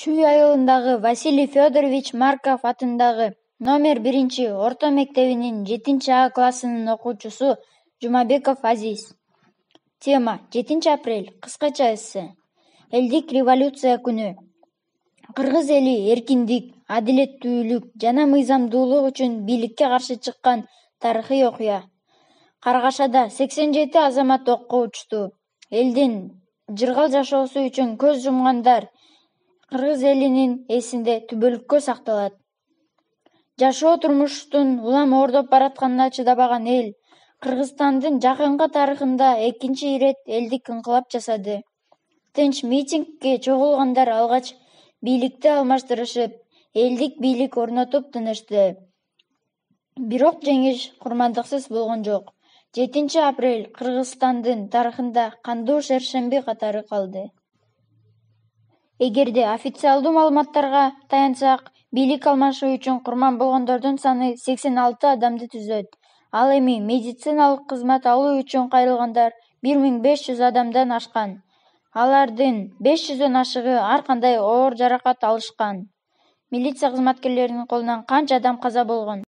Чүй айылындагы Василий Федорович Марков атындагы номер 1 орто мектебинин 7 А классынын окуучусу Жумабеков Азиз. Тема: 7 апрель. Кыскача эссе. Элдик революция күнү. Кыргыз эли эркиндик, адилеттүүлүк жана мыйзамдуулук үчүн бийликке каршы чыккан тарыхый окуя. Каргашада 87 азамат окко учту. Элдин жыргал жашоосу үчүн көз жумгандар кыргыз элинин эсинде түбөлүккө сакталат. Жашоо турмуштун улам оордоп баратканына чыдабаган эл Кыргызстандын жакынкы тарыхында экинчи ирет элдик инкылап жасады. Тынч митингге чогулгандар алгач бийликти алмаштырышып, элдик бийлик орнотуп тынышты. Бирок жеңиш курмандыксыз болгон жок. 7 апрель Кыргызстандын тарыхында кандуу шершемби катары калды. Эгерде официалдуу маалыматтарга таянсак, бийлик алмашуу үчүн курман болгондордун саны 86 адамды түзөт. Ал эми медициналык кызмат алуу үчүн кайрылгандар 1500 адамдан ашкан. Алардын 500дөн ашыгы ар кандай оор жаракат алышкан. Милиция кызматкерлеринин колунан канча адам каза болгон?